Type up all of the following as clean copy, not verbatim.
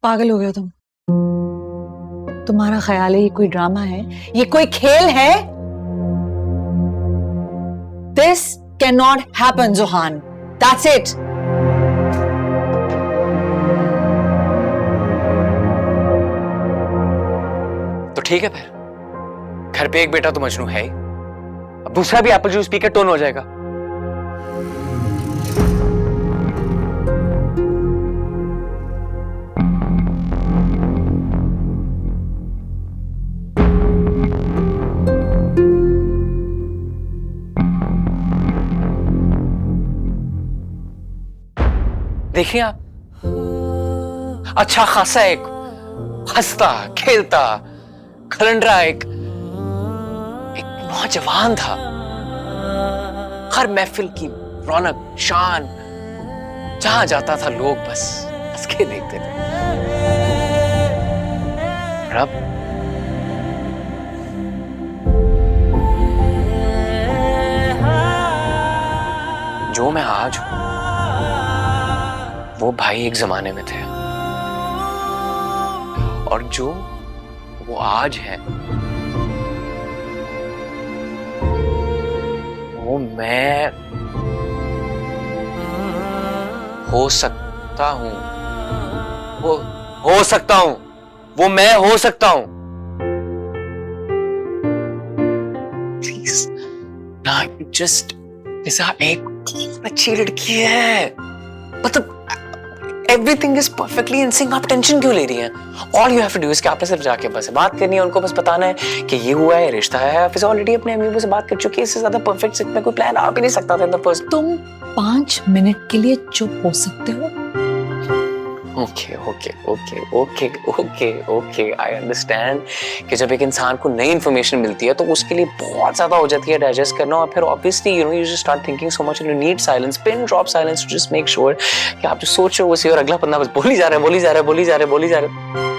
पागल हो गए तुम? तुम्हारा ख्याल है ये कोई ड्रामा है? ये कोई खेल है? This cannot happen, Zohan. That's it. तो ठीक है फिर, घर पे एक बेटा तो मजनू है ही, अब दूसरा भी एप्पल जूस पी के टोन हो जाएगा। देखिए आप, अच्छा खासा एक हंसता खेलता खलंडरा एक नौजवान था, हर महफिल की रौनक शान, जहां जाता था लोग बस हंस के देखते थे। और अब जो मैं आज हूं वो भाई एक जमाने में थे, और जो वो आज है वो मैं हो सकता हूं, वो हो सकता हूं, वो मैं हो सकता हूं। प्लीज ना, जस्ट ऐसा एक बहुत अच्छी लड़की है, मतलब everything is perfectly in sync. आप टेंशन क्यों ले रही हैं? All you have to do is कि आपने सिर्फ जाके बस बात करनी है, उनको बस बताना है कि ये हुआ है, रिश्ता है। आप इसे ऑलरेडी अपने अम्मी से बात कर चुकी है, इससे ज्यादा परफेक्ट सिंक में कोई प्लान आ भी नहीं सकता था इन द फर्स्ट। तुम 5 मिनट के लिए चुप हो सकते हो? Okay okay okay okay okay okay, I understand कि जब एक इंसान को नई इन्फॉर्मेशन मिलती है तो उसके लिए बहुत ज्यादा हो जाती है डाइजेस्ट करना, और फिर obviously you just start thinking so much and you need silence, pin drop silence to just make sure कि आप जो सोच रहे हो वो सही, और अगला बंदा बस बोली जा रहा है, बोली जा रहा है, बोली जा रहा है, बोली जा रहा है।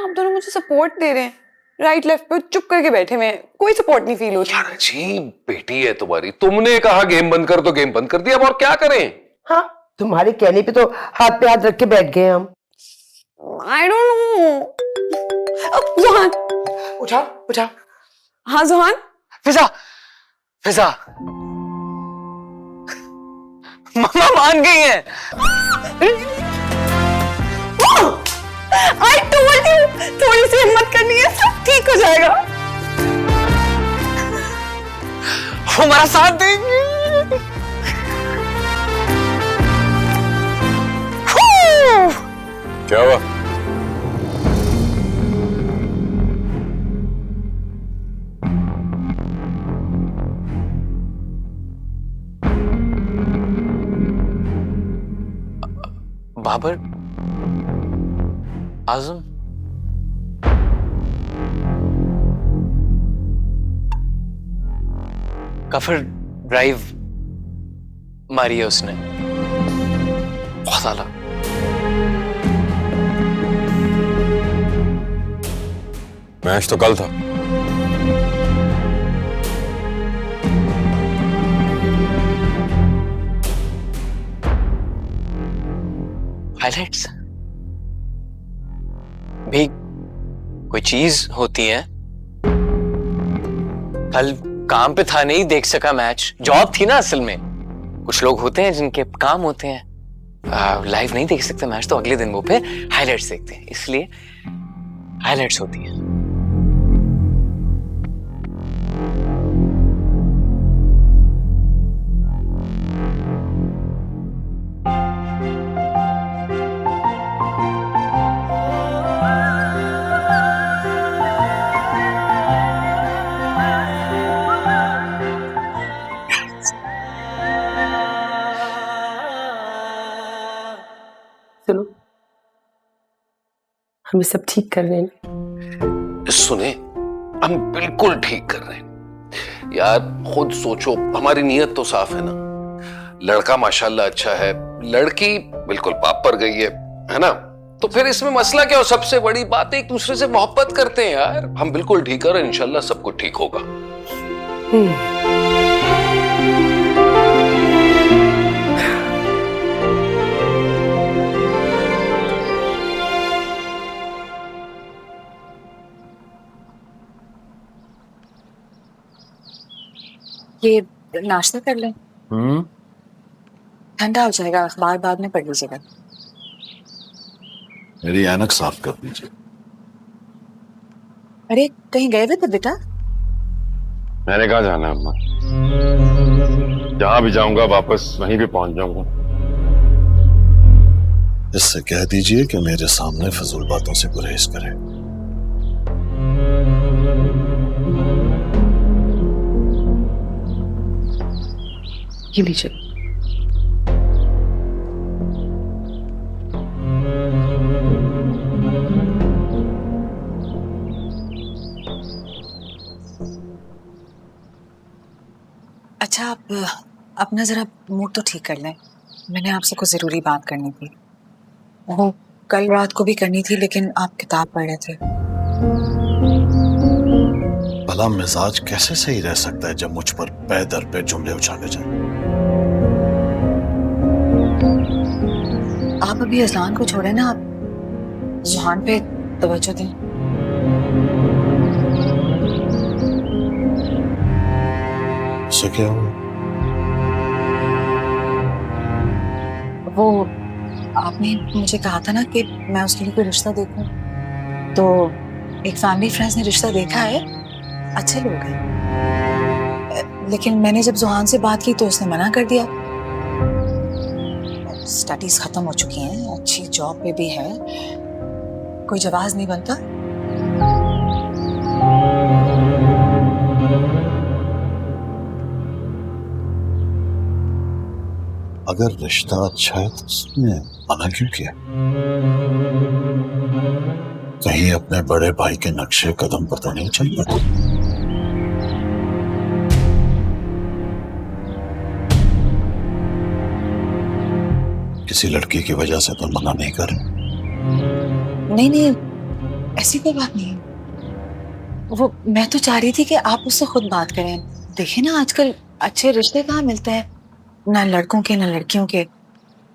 आप दोनों मुझे सपोर्ट दे रहे हैं, राइट लेफ्ट पे चुप करके बैठे हुए हैं, कोई सपोर्ट नहीं फील होता। यार अजीब बेटी है तुम्हारी, तुमने कहा गेम बंद कर तो गेम बंद कर दिया, अब और क्या करें? हाँ, तुम्हारे कहने पे तो हाथ पे हाथ रख के बैठ गए हम। I don't know. जोहान, उठा उठा। हाँ जोहान, फिजा फिजा, मम्मा मान गई है। आई टोल्ड यू, थोड़ी सी हिम्मत करनी है, सब ठीक हो जाएगा। वो हमारा साथ देंगे। क्या हुआ? बाबर आजम, काफिर ड्राइव मारी है उसने, बहुत आला। मैच तो कल था। हाइलाइट्स भी कोई चीज होती है। कल काम पे था, नहीं देख सका मैच, जॉब थी ना असल में। कुछ लोग होते हैं जिनके काम होते हैं, लाइव नहीं देख सकते मैच, तो अगले दिन वो फिर हाइलाइट्स देखते हैं, इसलिए हाइलाइट्स होती हैं। सुनो, हम ये सब ठीक कर रहे हैं। सुने, हम बिल्कुल ठीक कर रहे हैं यार। खुद सोचो, हमारी नीयत तो साफ है ना। लड़का माशाल्लाह अच्छा है, लड़की बिल्कुल पाप पर गई है ना? तो फिर इसमें मसला क्या हो? सबसे बड़ी बात है एक दूसरे से मोहब्बत करते हैं यार। हम बिल्कुल ठीक है, इंशाल्लाह सब कुछ ठीक होगा। ये नाश्ता कर लें, ठंडा हो जाएगा, अखबार बाद में पढ़ लीजिएगा। मेरी ऐनक साफ कर दीजिए। अरे कहीं गए हुए थे बेटा? मैंने कहा जाना है अम्मा, जहां भी जाऊंगा वापस वहीं पे पहुंच जाऊंगा। इससे कह दीजिए कि मेरे सामने फजूल बातों से गुरेज करे। ये लीजिए। अच्छा आप अपना जरा मूड तो ठीक कर लें, मैंने आपसे कुछ जरूरी बात करनी थी। वो कल रात को भी करनी थी लेकिन आप किताब पढ़ रहे थे। भला मिजाज कैसे सही रह सकता है जब मुझ पर पे दर पे जुमले उछाले जाए। आप अभी अजलान को छोड़े ना, आप जुहान पे तवज्जो दें। इससे क्या हुआ? वो आपने मुझे कहा था ना कि मैं उसके लिए कोई रिश्ता देखूं, तो एक फैमिली फ्रेंड्स ने रिश्ता देखा है, अच्छे लोग हैं, लेकिन मैंने जब जुहान से बात की तो उसने मना कर दिया। स्टडीज खत्म हो चुकी हैं, अच्छी जॉब पे भी है, कोई जवाज नहीं बनता। अगर रिश्ता अच्छा है तो उसने मना क्यों किया? कहीं अपने बड़े भाई के नक्शे कदम पर तो नहीं चल पड़ा? किसी लड़की की वजह से तो मना नहीं कर? नहीं नहीं, ऐसी कोई बात नहीं। वो मैं तो चाह रही थी कि आप उससे खुद बात करें। देखिए ना आजकल अच्छे रिश्ते कहाँ मिलते हैं, ना लड़कों के ना लड़कियों के,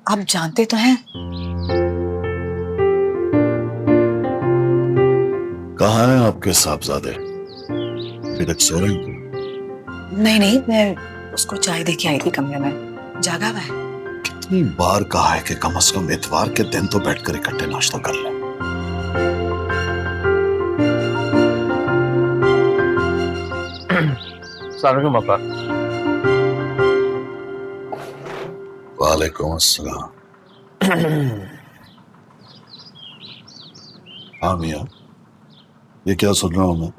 आप जानते तो हैं। कहाँ हैं आपके साहबजादे? अभी तक सो रहे हैं? नहीं नहीं, मैं उसको चाय दे के आई थी कमरे में, जागा हुआ है। कितनी बार कहा है कि कम से कम इतवार के दिन तो बैठकर इकट्ठे नाश्ता कर लें। सलाम पापा। वालेकुम अस्सलाम। हाँ मियाँ, ये क्या सुन रहा हूँ मैं?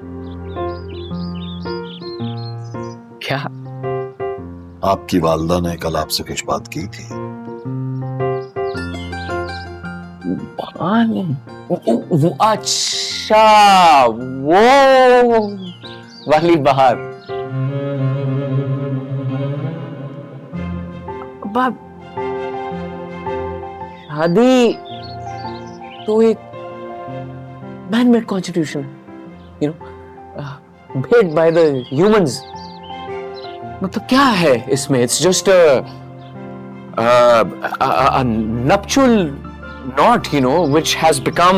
क्या? आपकी वालदा ने कल आपसे कुछ बात की थी? वो अच्छा, वो वाली बात। बाप, शादी तो एक man-made constitution, you know, made by the humans. मतलब क्या है इसमें? It's just a nuptial knot, you know, which has become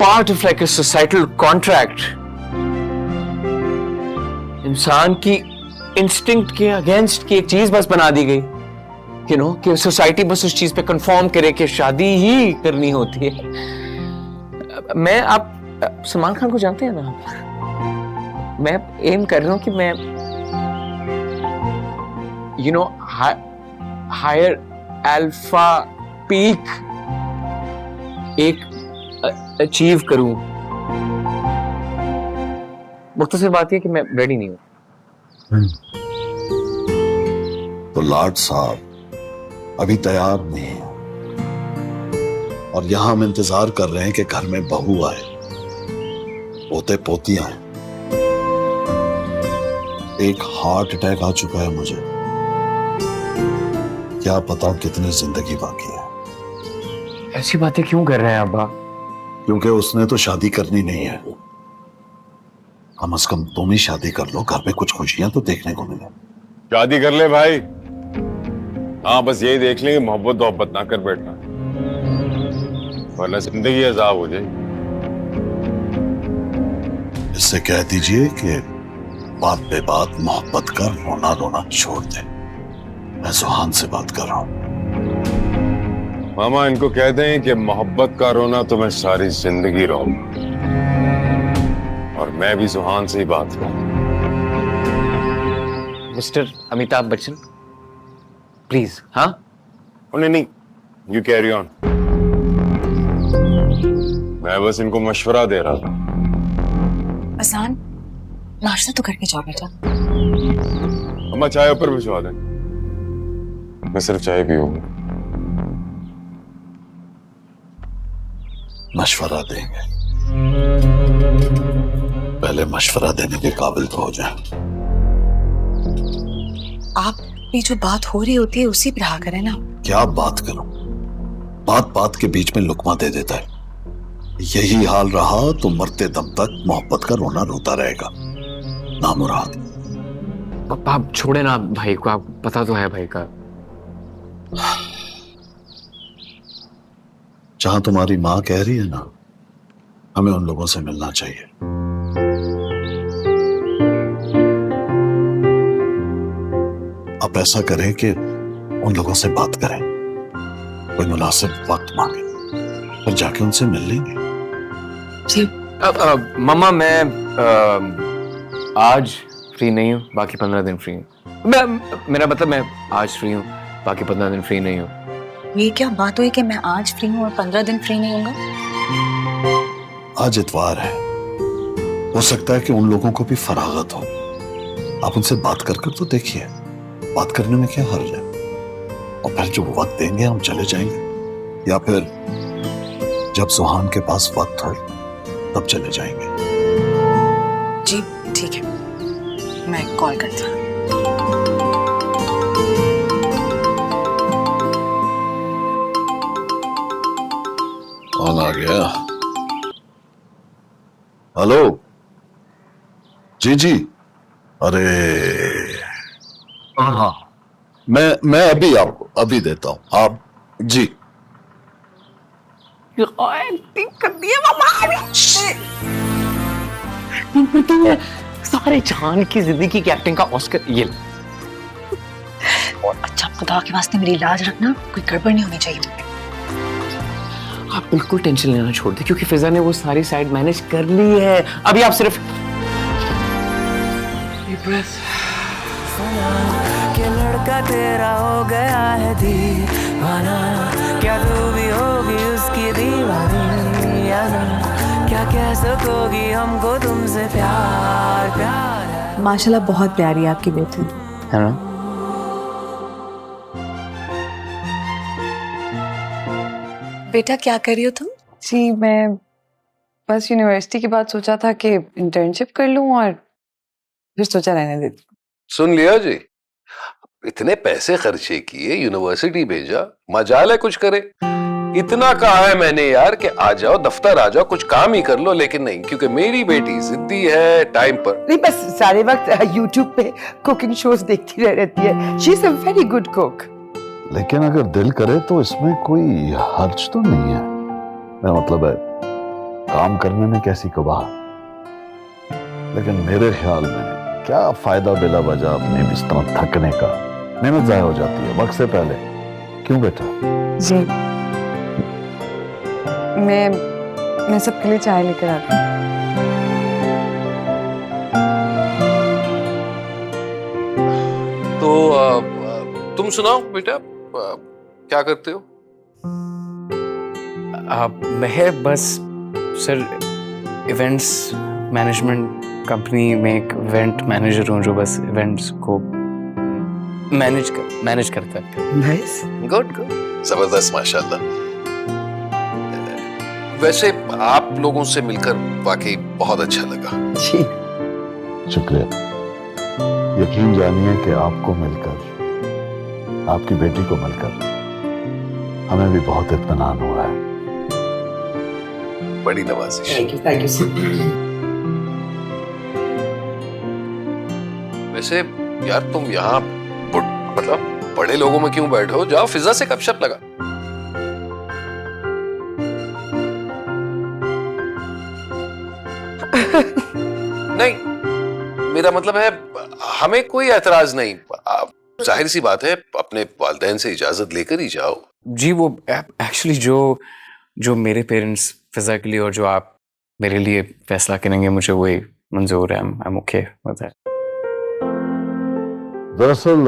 part of like a societal contract. इंसान की इंस्टिंक्ट के अगेंस्ट की एक चीज बस बना दी गई, you know, कि सोसाइटी बस उस चीज पे कंफर्म करे कि शादी ही करनी होती है। मैं, आप सलमान खान को जानते हैं ना, मैं एम कर रहा हूं कि मैं you know higher alpha peak एक अचीव करूं। मुख्तसर बात यह कि मैं रेडी नहीं हूं। तो लाड साहब अभी तैयार नहीं है, और यहाँ हम इंतजार कर रहे हैं कि घर में बहू आए, पोते पोतियां आए। एक हार्ट अटैक आ चुका है मुझे, क्या पता कितनी जिंदगी बाकी है। ऐसी बातें क्यों कर रहे हैं अब्बा? क्योंकि उसने तो शादी करनी नहीं है। कम से कम तुम ही शादी कर लो, घर में कुछ खुशियां तो देखने को मिले। शादी कर ले भाई। हाँ, बस यही देख लें कि मोहब्बत ना कर बैठना, वरना जिंदगी अजाब हो जाएगी। इससे कह दीजिए कि बात पे बात मोहब्बत का रोना रोना छोड़ दे। मैं सुहान से बात कर रहा हूँ। मामा, इनको कह दें कि मोहब्बत का रोना तो मैं सारी जिंदगी रोऊंगा, और मैं भी सुहान से ही बात करूँ। Mister Amitabh Bachchan, please. हाँ, नहीं, यू कैरी ऑन। मैं बस इनको मशवरा दे रहा था। अजान, नाश्ता तो करके जाओ बेटा। अम्मा, चाय ऊपर भिजवा दें, मैं सिर्फ चाय पीऊंगा। मशवरा देंगे, पहले मशवरा देने के काबिल तो हो जाए। आप भी जो बात हो रही होती है उसी पर रहा करें ना। क्या बात करूं, बात बात के बीच में लुकमा दे देता है। यही हाल रहा तो मरते दम तक मोहब्बत का रोना रोता रहेगा। नामुराद। आप छोड़े ना भाई को, आप पता तो है भाई का। जहां तुम्हारी माँ कह रही है ना, हमें उन लोगों से मिलना चाहिए। आप ऐसा करें कि उन लोगों से बात करें, कोई मुनासिब वक्त मांगे, फिर जाके उनसे मिल लेंगे। जी मामा, मैं आज फ्री नहीं हूँ, बाकी 15 दिन फ्री हूँ। मेरा मतलब मैं आज फ्री हूँ, बाकी 15 दिन फ्री नहीं हूँ। ये क्या बात हुई कि मैं आज फ्री हूँ और 15 दिन फ्री नहीं होऊंगा? आज इतवार है, हो सकता है कि उन लोगों को भी फरागत हो। आप उनसे बात कर तो देखिए, बात करने में क्या हर्ज है। और फिर जो वक्त देंगे हम चले जाएंगे, या फिर जब सुहान के पास वक्त हो तब चले जाएंगे। जी ठीक है, मैं कॉल करती हूँ। कौन आ गया? हेलो जी, अरे हाँ, मैं अभी आपको अभी देता हूँ। आप जी सारे जहान की जिंदगी की एक्टिंग का ऑस्कर ये। और अच्छा, खुदा के वास्ते मेरी लाज रखना, कोई गड़बड़ नहीं होनी चाहिए। आप बिल्कुल टेंशन लेना छोड़ दे, क्योंकि फिजा ने वो सारी साइड मैनेज कर ली है। अभी आप सिर्फ कि लड़का तेरा हो गया है दीवाना, क्या तू भी होगी उसकी दीवानी, या ना क्या कह सकोगी हमको तुमसे प्यार प्यार। माशाल्लाह बहुत प्यारी है आपकी बेटी। है ना? बेटा क्या कर रही हो तुम? जी मैं बस यूनिवर्सिटी के बाद सोचा था कि इंटर्नशिप कर लूं, और फिर सोचा रहने देती। सुन लिया जी, इतने पैसे खर्चे किए, यूनिवर्सिटी भेजा, मजाल है कुछ करे। इतना कहा है मैंने यार कि आ जाओ दफ्तर, आ जाओ, कुछ काम ही कर लो, लेकिन नहीं, क्योंकि मेरी बेटी जिद्दी है टाइम पर। नहीं, बस सारे वक्त यूट्यूब पे कुकिंग शोज देखती रहती है। She is a very good cook. लेकिन अगर दिल करे तो इसमें कोई हर्ज तो नहीं है। मेरा मतलब है, काम करने में कैसी कबाह। लेकिन मेरे ख्याल में क्या फायदा बिला वजह अपने बिस्तर थकने का। मेहनत जाया हो जाती है वक्त से पहले। क्यों बेटा? जी मैं सबके लिए चाय लेकर आती हूँ। तो तुम सुनाओ बेटा, क्या करते हो? मैं बस सर इवेंट्स मैनेजमेंट कंपनी में एक इवेंट मैनेजर हूँ, जो बस इवेंट्स को मैनेज करता है। नाइस। गुड गुड, जबरदस्त, माशाल्लाह। वैसे आप लोगों से मिलकर वाकई बहुत अच्छा लगा। जी शुक्रिया। यकीन जानिए कि आपको मिलकर, आपकी बेटी को मिलकर हमें भी बहुत इत्मीनान हुआ है। बड़ी नवाजिश। Thank you so much. वैसे यार तुम यहाँ मतलब बड़े लोगों में क्यों बैठे हो? जाओ फिजा से गपशप लगा। नहीं, मेरा मतलब है हमें कोई एतराज नहीं। जाहिर सी बात है, अपने वालिदैन से इजाजत लेकर ही जाओ। जी वो एक्चुअली जो मेरे पेरेंट्स फिजा के लिए और जो आप मेरे लिए फैसला करेंगे मुझे वही मंजूर है। I'm okay with that. दरअसल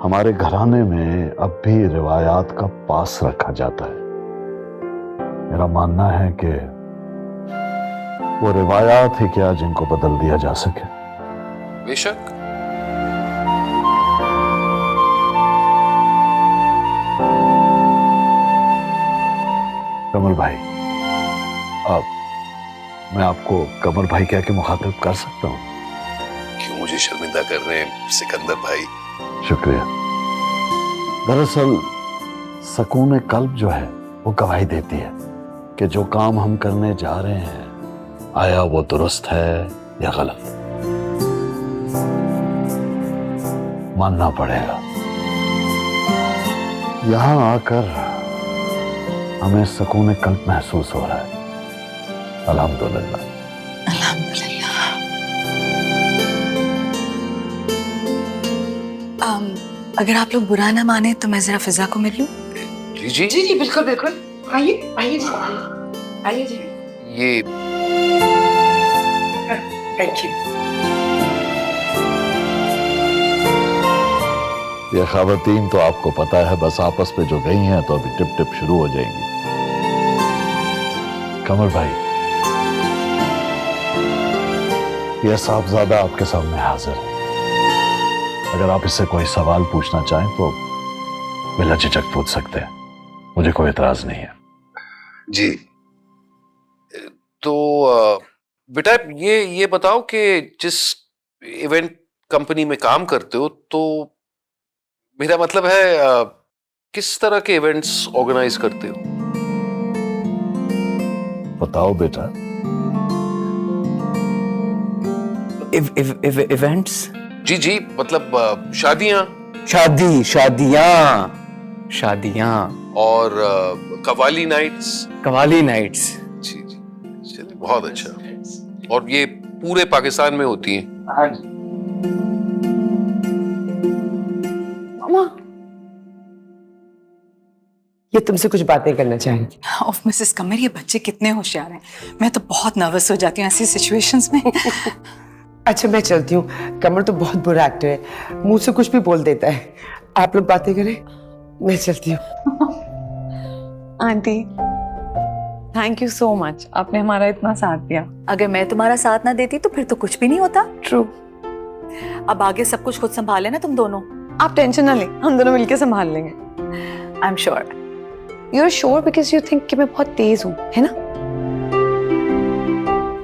हमारे घराने में अब भी रिवायात का पास रखा जाता है। मेरा मानना है कि वो रिवायात ही क्या जिनको बदल दिया जा सके। बेशक। कमर भाई, अब मैं आपको कमर भाई कह के मुखातिब कर सकता हूँ? क्यों मुझे शर्मिंदा कर रहे हैं सिकंदर भाई? शुक्रिया। दरअसल सकून कल्ब जो है वो गवाही देती है कि जो काम हम करने जा रहे हैं आया वो दुरुस्त है या गलत। मानना पड़ेगा। यहां आकर हमें सकून कल्ब महसूस हो रहा है। अल्हम्दुलिल्लाह। अल्हम्दुलिल्लाह। अगर आप लोग बुरा ना माने तो मैं जरा फिजा को मिल लूं? जी जी जी जी बिल्कुल बिल्कुल। आइए आइए जी, आइए जी। ये थैंक यू। ये ख़वातीन तो आपको पता है बस आपस में जो गई हैं तो अभी टिप टिप शुरू हो जाएंगी। कमर भाई, यह साहबजादा आपके सामने हाजिर है। अगर आप इससे कोई सवाल पूछना चाहें तो बिला झिझक पूछ सकते हैं, मुझे कोई एतराज नहीं है। जी तो बेटा ये बताओ कि जिस इवेंट कंपनी में काम करते हो तो मेरा मतलब है किस तरह के इवेंट्स ऑर्गेनाइज करते हो? बताओ बेटा। इवेंट्स? जी जी मतलब शादियां और कवाली नाइट्स। जी जी चलिए बहुत अच्छा। और ये पूरे पाकिस्तान में होती हैं? हाँ जी। मामा, ये तुमसे कुछ बातें करना चाहेंगे। ओह मिसेस कमर, ये बच्चे कितने होशियार हैं। मैं तो बहुत नर्वस हो जाती हूँ ऐसी सिचुएशंस में। अच्छा मैं चलती हूँ, कमर तो बहुत बुरा एक्टर है, मुंह से कुछ भी बोल देता है। आप लोग बातें करें, मैं चलती हूँ। Aunty thank you so much, आपने हमारा इतना साथ दिया। अगर मैं तुम्हारा साथ ना देती तो फिर तो कुछ भी नहीं होता। ट्रू। अब आगे सब कुछ खुद संभाल लेना तुम दोनों। आप टेंशन ना लें, हम दोनों मिलके संभाल लेंगे। I am sure. You are sure because you think कि मैं बहुत तेज हूँ, है ना?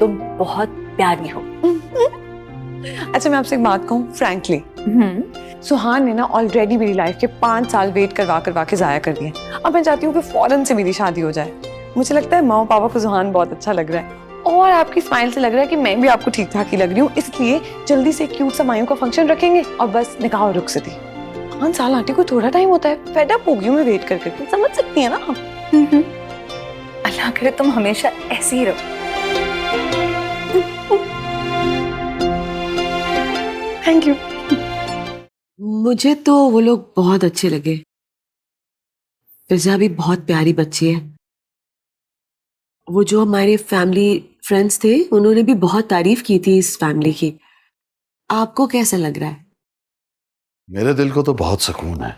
तुम बहुत प्यारी हो। अच्छा मैं आपसे एक बात कहूँ फ्रैंकली, सुहान ने ना ऑलरेडी मेरी लाइफ के 5 साल वेट करवा के जाया कर दिए। अब मैं चाहती हूँ कि फौरन से मेरी शादी हो जाए। मुझे लगता है माँ पापा को सुहान बहुत अच्छा लग रहा है और आपकी स्माइल से लग रहा है कि मैं भी आपको ठीक ठाक ही लग रही हूँ, इसलिए जल्दी से क्यूट सा मायूं का फंक्शन रखेंगे और बस निकाह और रुखसती। 5 साल आंटी को थोड़ा टाइम होता है, फेड अप हो गई हूँ मैं वेट करके, समझ सकती है ना आप? अल्लाह करे तुम हमेशा ऐसे ही रहो। Thank you. मुझे तो वो लोग बहुत अच्छे लगे। फिजा भी बहुत प्यारी बच्ची है। वो जो हमारे फैमिली फ्रेंड्स थे उन्होंने भी बहुत तारीफ की थी इस फैमिली की। आपको कैसा लग रहा है? मेरे दिल को तो बहुत सुकून है।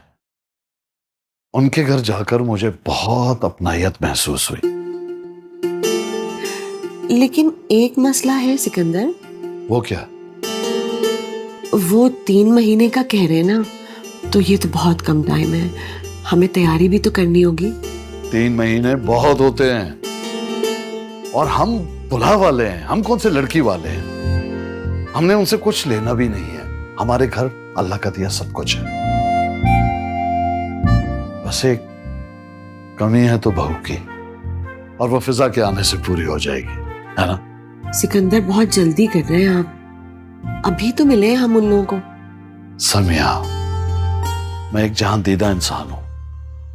उनके घर जाकर मुझे बहुत अपनायत महसूस हुई। लेकिन एक मसला है सिकंदर। वो क्या? वो 3 महीने का कह रहे हैं ना, तो ये तो बहुत कम टाइम है, हमें तैयारी भी तो करनी होगी। 3 महीने बहुत होते हैं और हम दुल्हा वाले हैं, हम कौन से लड़की वाले हैं। हमने उनसे कुछ लेना भी नहीं है, हमारे घर अल्लाह का दिया सब कुछ है। बस एक कमी है तो बहू की, और वो फिजा के आने से पूरी हो जाएगी, है ना? सिकंदर बहुत जल्दी कर रहे हैं आप, अभी तो मिले हैं हम उन लोगों को। समिया, मैं एक जहां दीदा इंसान हूं,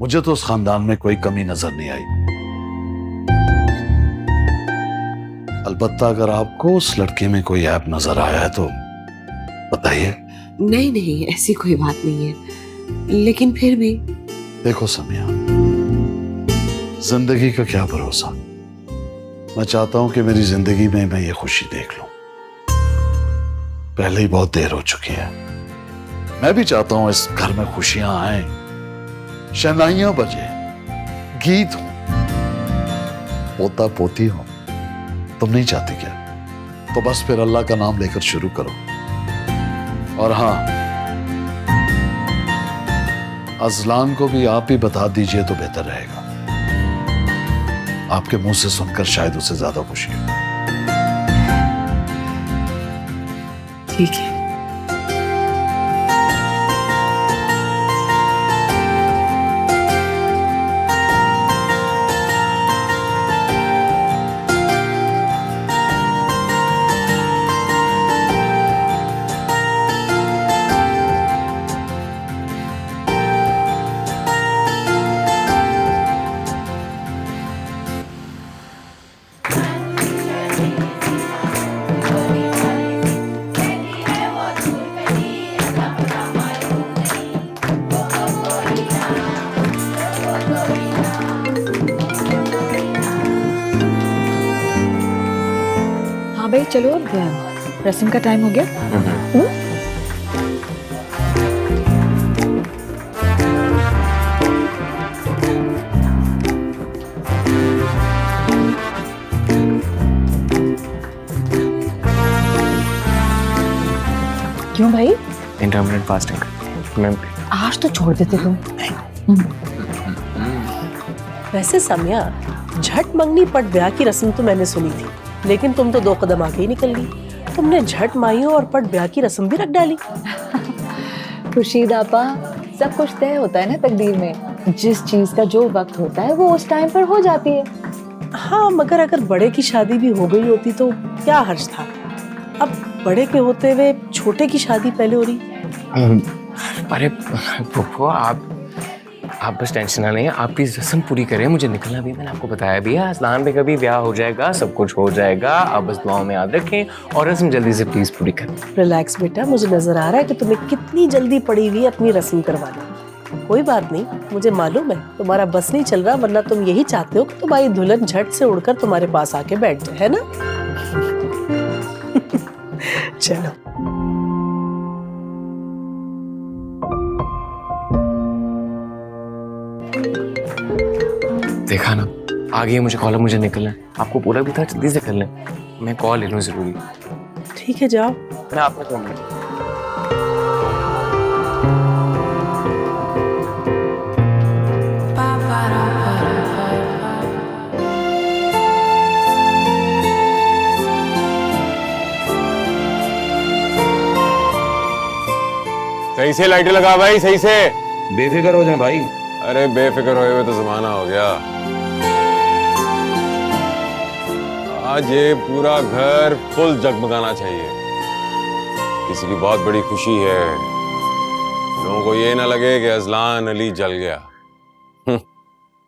मुझे तो उस खानदान में कोई कमी नजर नहीं आई। अलबत्ता अगर आपको उस लड़की में कोई ऐप नजर आया है तो बताइए। नहीं नहीं, ऐसी कोई बात नहीं है, लेकिन फिर भी। देखो समिया, जिंदगी का क्या भरोसा, मैं चाहता हूं कि मेरी जिंदगी में मैं ये खुशी देख लूं। पहले ही बहुत देर हो चुकी है। मैं भी चाहता हूं इस घर में खुशियां आए, शहनाइयां बजे, गीत हो, पोता पोती हो। तुम नहीं चाहती क्या? तो बस फिर अल्लाह का नाम लेकर शुरू करो। और हाँ, अजलान को भी आप ही बता दीजिए तो बेहतर रहेगा। आपके मुंह से सुनकर शायद उसे ज्यादा खुशी हो। ठीक है। हाँ भाई चलो, अब रस्म का टाइम हो गया। क्यों भाई? इंटरमिटेंट फास्टिंग मैं आज तो छोड़ देते तुम। वैसे समिया, झट मंगनी पट ब्याह की रस्म तो मैंने सुनी थी, लेकिन तुम तो 2 कदम आगे ही निकल ली। तुमने झट माइयों और पट ब्याह की रस्म भी रख डाली। खुर्शीद आपा, सब कुछ तय होता है ना तकदीर में। जिस चीज का जो वक्त होता है वो उस टाइम पर हो जाती है। हाँ, मगर अगर बड़े की शादी भी हो गई होती तो क्या हर्ज था। अब बड़े के होते हुए छोटे की शादी पहले हो रही। अरे फूफो, आप बस टेंशन ना लें, आपकी रस्म पूरी करें, मुझे निकलना भी, मैंने आपको बताया भी है, अजलान पे कभी ब्याह हो जाएगा, सब कुछ हो जाएगा, आप बस दुआओं में याद रखें और रस्म जल्दी से प्लीज पूरी करें। रिलैक्स बेटा, मुझे नजर आ रहा है कि तुम्हें कितनी जल्दी पड़ी हुई है अपनी रस्म करवाने। कोई बात नहीं, मुझे मालूम है तुम्हारा बस नहीं चल रहा, वरना तुम यही चाहते हो कि तुम्हारी दुल्हन झट से उड़कर तुम्हारे पास आके बैठ जाए, है ना? चलो। देखा ना, आ गई मुझे कॉल, मुझे निकलना है। आपको पूरा भी था, जल्दी से कर लें, मैं कॉल ले लूँ जरूरी। ठीक है, जाओ। मैं आपका फोन ले। सही से लाइटें लगा भाई, सही से। बेफिक्र हो जाए भाई। अरे बेफिक्र हुए तो जमाना हो गया। आज ये पूरा घर फुल जगमगाना चाहिए, किसी की बहुत बड़ी खुशी है, लोगों को ये ना लगे कि अजलान अली जल गया।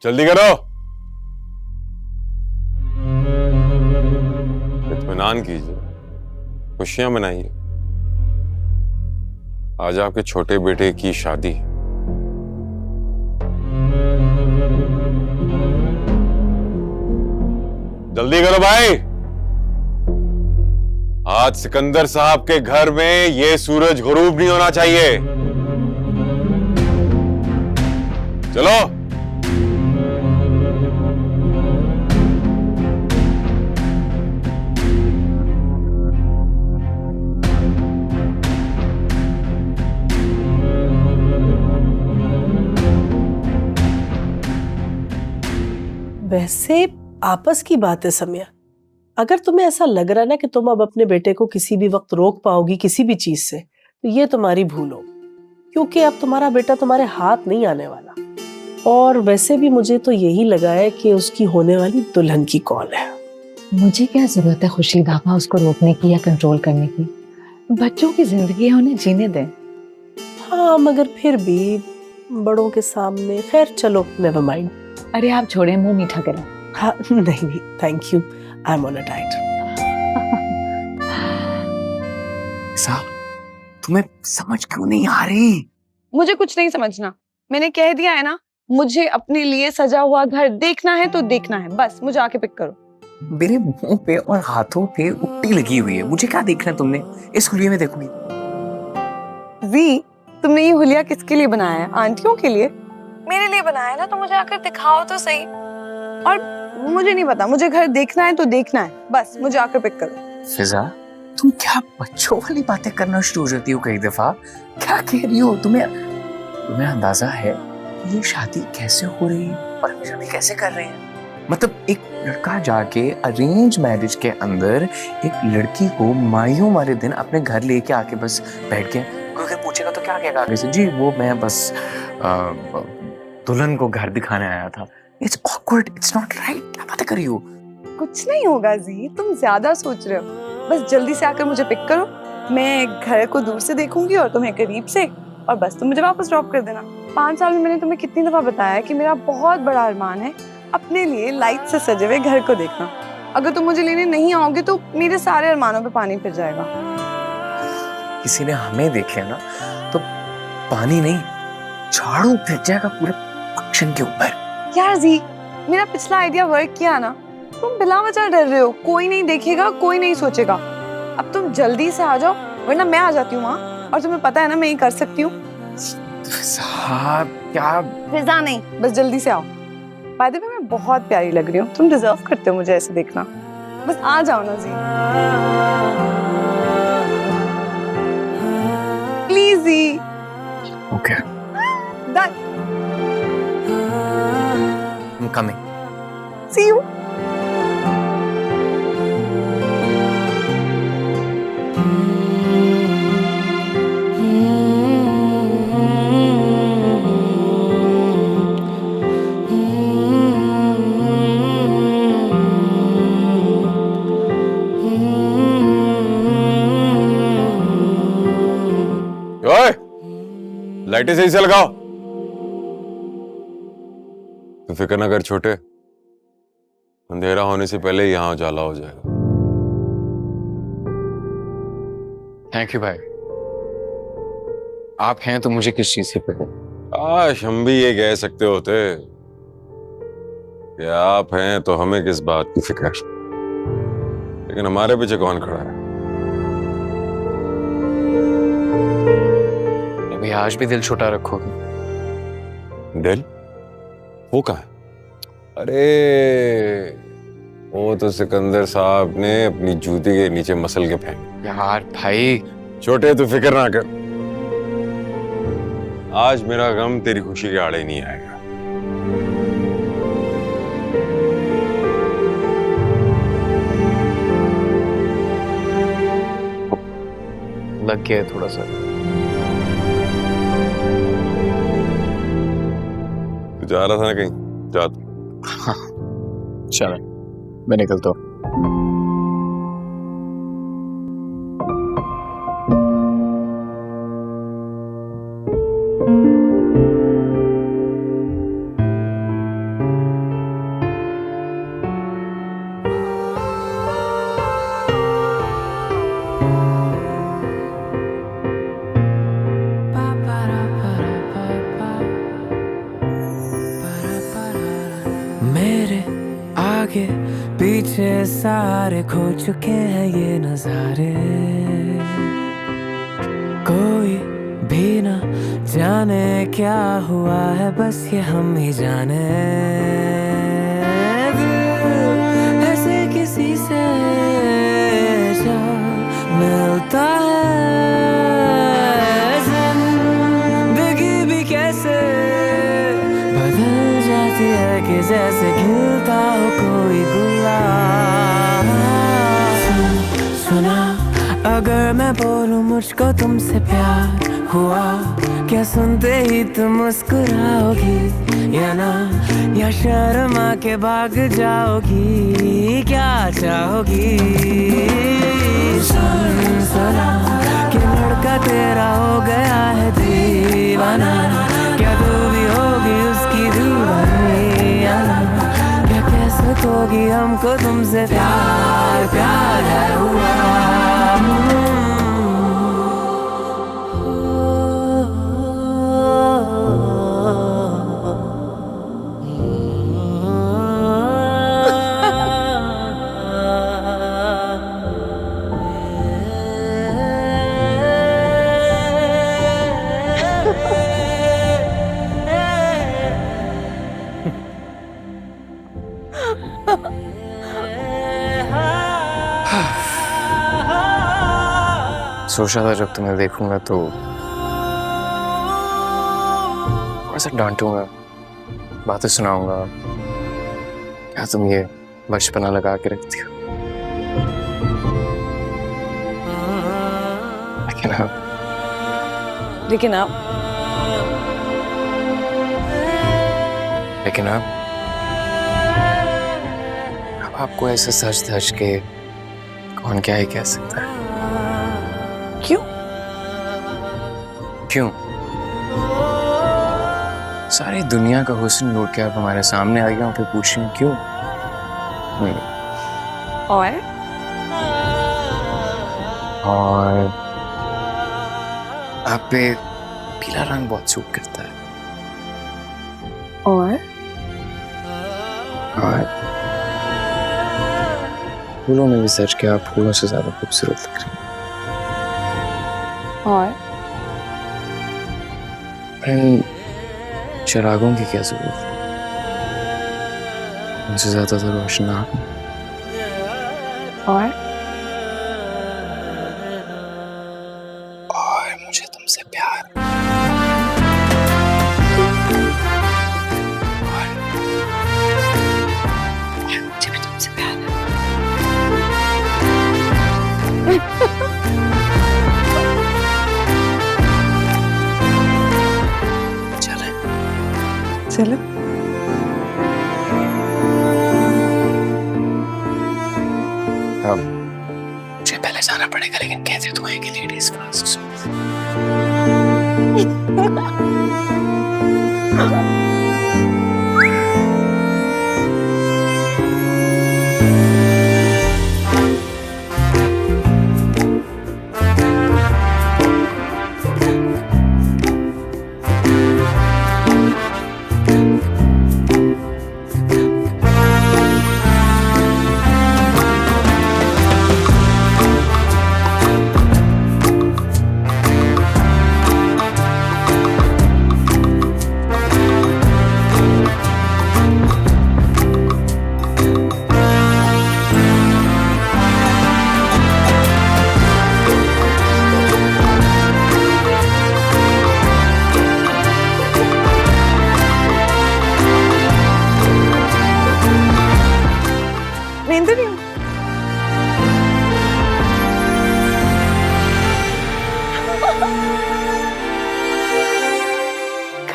जल्दी करो, इत्मीनान कीजिए, खुशियां मनाइए। आज आपके छोटे बेटे की शादी। जल्दी करो भाई, आज सिकंदर साहब के घर में ये सूरज गुरूब नहीं होना चाहिए। चलो। वैसे आपस की बात है सम्या, अगर तुम्हें ऐसा लग रहा है ना कि तुम अब अपने बेटे को किसी भी वक्त रोक पाओगी किसी भी चीज से, तो ये तुम्हारी भूल हो, क्योंकि अब तुम्हारा बेटा तुम्हारे हाथ नहीं आने वाला। और वैसे भी मुझे तो यही लगा है कि उसकी होने वाली दुल्हन की कॉल है। मुझे क्या जरूरत है खुर्शीद आपा उसको रोकने की या कंट्रोल करने की? बच्चों की जिंदगी है, उन्हें जीने दें। हाँ मगर फिर भी बड़ों के सामने, खैर चलो नेवर माइंड। अरे आप छोड़े, मुंह मीठा करें। हाँ नहीं thank you, I am on a diet. तुम्हें समझ क्यों नहीं आ रही? मुझे कुछ नहीं समझना, मैंने कह दिया है ना, मुझे अपने लिए सजा हुआ घर देखना है तो देखना है, बस मुझे आके पिक करो। मेरे मुंह पे और हाथों पे उल्टी लगी हुई है, मुझे क्या देखना है तुमने? इस हुलिये में देखूंगी। जी तुमने ये हुलिया किसके लिए बनाया है? आंटियों के लिए? मेरे लिए बनाया है ना, तो मुझे आकर दिखाओ तो सही। और मुझे नहीं पता, मुझे घर देखना है तो देखना है, बस मुझे आकर पिक करो। फिजा तुम क्या बच्चों वाली बातें करना शुरू हो जाती हो कई दफा? क्या कह रही हो? तुम्हें अंदाजा है ये शादी कैसे हो रही है और हम शादी कैसे कर रहे हैं? मतलब एक लड़का जाके अरेंज मैरिज के अंदर एक लड़की को मायूं वाले दिन अपने घर लेके आके बस बैठ गया। कोई अगर पूछेगा तो क्या कहेगा आगे से? जी वो मैं बस दुल्हन को घर दिखाने आया था। It's awkward, it's not right. क्या बातें कर रही हो? कुछ नहीं होगा जी, तुम ज्यादा सोच रहे हो। बस जल्दी से आकर मुझे पिक करो, मैं घर को दूर से देखूंगी और तुम्हें करीब से, और बस तुम मुझे वापस ड्रॉप कर देना। 5 साल में मैंने तुम्हें कितनी दफा बताया है कि मेरा बहुत बड़ा अरमान है अपने लिए लाइट से सजे हुए घर को देखना। अगर तुम मुझे लेने नहीं आओगे तो मेरे सारे अरमानों पे पानी फिर जाएगा। किसी ने हमें देख लिया ना तो पानी नहीं, झाड़ू फिर जाएगा पूरे फंक्शन के ऊपर। यार जी मेरा पिछला आइडिया वर्क किया ना, तुम बिला वजह डर रहे हो। कोई नहीं देखेगा, कोई नहीं सोचेगा। अब तुम जल्दी से आ जाओ वरना मैं आ जाती हूँ वहाँ, और तुम्हें पता है ना मैं ये कर सकती हूँ। साहब क्या? फिजा नहीं, बस जल्दी से आओ। बाय द वे मैं बहुत प्यारी लग रही हूँ, तुम डिजर्व करते हो मुझे ऐसे देखना। बस आ जाओ ना जी, प्लीज जी। Okay done, I'm coming. See you. ओए, लाइटें सही से लगाओ। तो फिक्र ना कर छोटे, अंधेरा होने से पहले यहाँ उजाला हो जाएगा। थैंक यू भाई, आप हैं तो मुझे किस चीज से फिक्र? काश हम भी ये कह सकते होते कि आप हैं तो हमें किस बात की फिक्र, लेकिन हमारे पीछे कौन खड़ा है? अभी आज भी दिल छोटा रखोगे? दिल? वो कहाँ है? अरे वो तो सिकंदर साहब ने अपनी जूती के नीचे मसल के फेंक। यार भाई छोटे तू फिक्र ना कर, आज मेरा गम तेरी खुशी के आड़े नहीं आएगा। लग गया है थोड़ा सा। तू जा रहा था ना कहीं? जा तू। हाँ चलो मैं निकलता हूँ। मेरे आगे पीछे सारे खो चुके हैं ये नजारे, कोई भी ना जाने क्या हुआ है, बस ये हम ही जाने। ऐसे किसी से जो मिलता है, जिंदगी भी कैसे बदल जाती है कि जैसे खिलता हो मुझको तुमसे प्यार हुआ, क्या सुनते ही तुम मुस्कुराओगी या ना, या शर्मा के भाग जाओगी, क्या चाहोगी? सनसना कि लड़का तेरा हो गया है दीवाना, क्या तू भी होगी उसकी दीवानी या ना, क्या कह सकोगी हमको तुमसे प्यार प्यार है हुआ। सोचा था जब तुम्हें देखूंगा तो थोड़ा सा डांटूंगा, बातें सुनाऊंगा, क्या तुम ये बचपना लगा के रखती हो। लेकिन अब आपको ऐसे सच धज के कौन क्या ही कह सकता है। क्यों? क्यों? सारी दुनिया का हुस्न लूट के आप हमारे सामने आ गए और फिर पूछ रही हैं क्यों? और आप पे पीला रंग बहुत सूट करता है। और फूलों में भी सच के आप फूलों से ज्यादा खूबसूरत लग रही हैं। और चिरागों की क्या जरूरत है? उनसे ज्यादा तो रोशन आप। और मुझे तुमसे प्यार। मुझे भी तुमसे प्यार है। चलो अब मुझे पहले जाना पड़ेगा, लेकिन कहते तो हैं कि लेडीज फर्स्ट।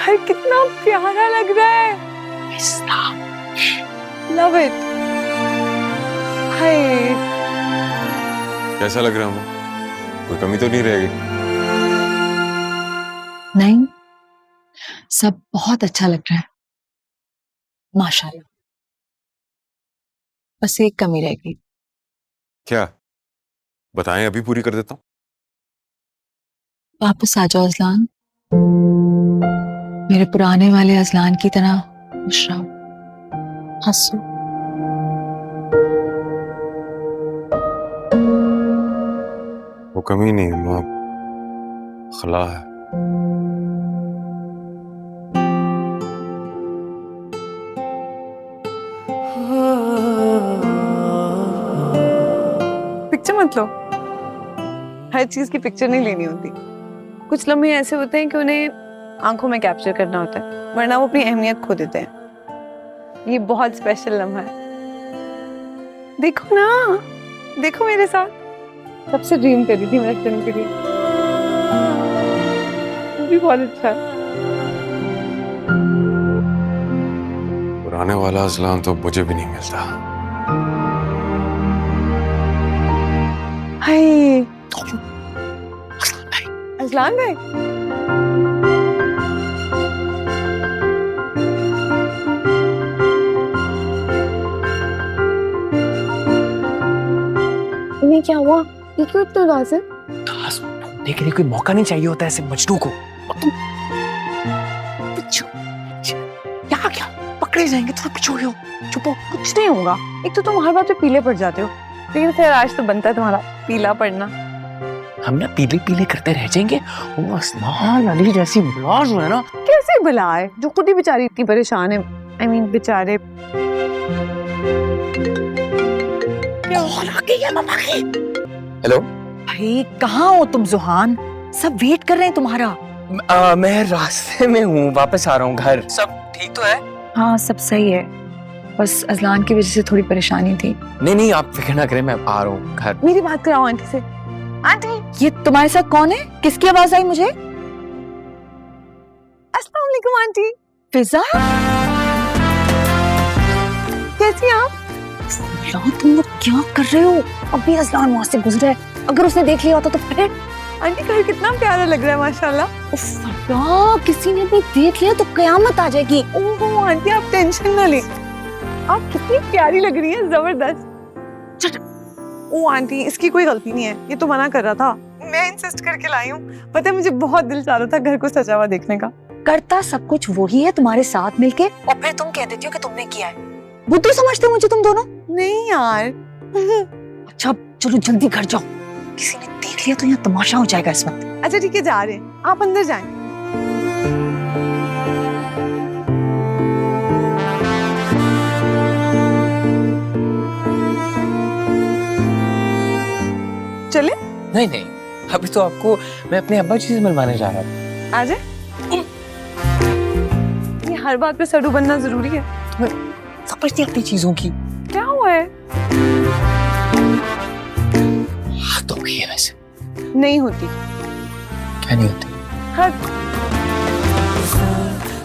घर कितना प्यारा लग रहा है। Love it. हाय, कैसा लग रहा हूँ? कोई कमी तो नहीं रहेगी? नहीं, सब बहुत अच्छा लग रहा है माशाल्लाह। बस एक कमी रह गई। क्या? बताएं, अभी पूरी कर देता हूँ। वापस आ जाओ अज़लान, मेरे पुराने वाले अज़लान की तरह खुश रहो, हंसो। वो कमी नहीं माँ, खला है। पिक्चर मत लो, हर चीज की पिक्चर नहीं लेनी होती। कुछ लम्हे ऐसे होते हैं कि उन्हें आंखों में कैप्चर करना होता है, वरना वो अपनी अहमियत खो देते हैं। ये बहुत स्पेशल लम्हा है। देखो ना, देखो मेरे साथ। सबसे ड्रीम करी थी मैं फिल्म के लिए। भी बहुत अच्छा है। पुराने वाला अजलान तो मुझे भी नहीं मिलता। हाय अजलान भाई, इन्हें क्या हुआ? ये क्यों इतना उदास है? दास ढूंढने के लिए कोई मौका नहीं चाहिए होता ऐसे मजनू को। और तुम क्या क्या पकड़े जाएंगे, थोड़ा पिछोड़े हो, चुप हो। कुछ नहीं होगा, एक तो तुम हर बात पे पीले पड़ जाते हो, लेकिन खैर आज तो बनता है तुम्हारा पीला पड़ना। हम ना पीले पीले करते रह जाएंगे। वो असमान अली जैसी बुला जो है ना, कैसे बुलाए, जो खुद ही बेचारी इतनी परेशान है। I mean, बेचारे हेलो भाई कहाँ हो तुम जुहान? सब वेट कर रहे हैं तुम्हारा। मैं रास्ते में हूँ, वापस आ रहा हूँ घर। सब ठीक तो है? हाँ सब सही है, बस अजलान की वजह से थोड़ी परेशानी थी। नहीं नहीं आप फिक्र ना करें, मैं आ रहा हूँ घर। मेरी बात कराओ आंटी से। आंटी ये तुम्हारे साथ कौन है? किसकी आवाज आई मुझे? अस्सलाम वालेकुम आंटी। फिजा कैसी हैं आप? यार तुम लोग क्या कर रहे हो? अभी अजलान वहां से गुजरा है, अगर उसने देख लिया होता तो फिर। आंटी घर कितना प्यारा लग रहा है माशाल्लाह। उफ यार, किसी ने भी देख लिया तो कयामत आ जाएगी। ओहो आंटी आप टेंशन ना लें, आप कितनी प्यारी लग रही हैं, जबरदस्त। ओ आंटी इसकी कोई गलती नहीं है, ये तो मना कर रहा था, मैं इंसिस्ट करके लाई हूँ। पता है मुझे बहुत दिल चाह रहा था घर को सजा हुआ देखने का। करता सब कुछ वही है तुम्हारे साथ मिलके, और फिर तुम कह देती हो कि तुमने किया है। बुद्धू समझते हो मुझे तुम दोनों? नहीं यार। अच्छा चलो जल्दी घर जाओ, किसी ने देख लिया तो यहाँ तमाशा हो जाएगा इस वक्त। अच्छा ठीक है जा रहे हैं, आप अंदर जाएं। चले? नहीं नहीं अभी तो आपको मैं अपने अब्बा जी से मिलवाने जा रहा हूँ। आ जाए। ये हर बात पे सड़ू बनना जरूरी है। समझती अपनी चीजों की। क्या हुआ है? हाथ हो गई है वैसे। नहीं होती। क्या नहीं होती? हर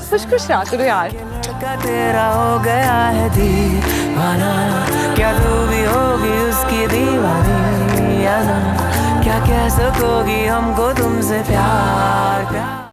खुश खुश रहा करो यार। लड़का तेरा हो गया है दीवाना, क्या तू भी होगी उसकी दीवानी, या ना क्या कह सकोगी हमको तुमसे प्यार प्यार।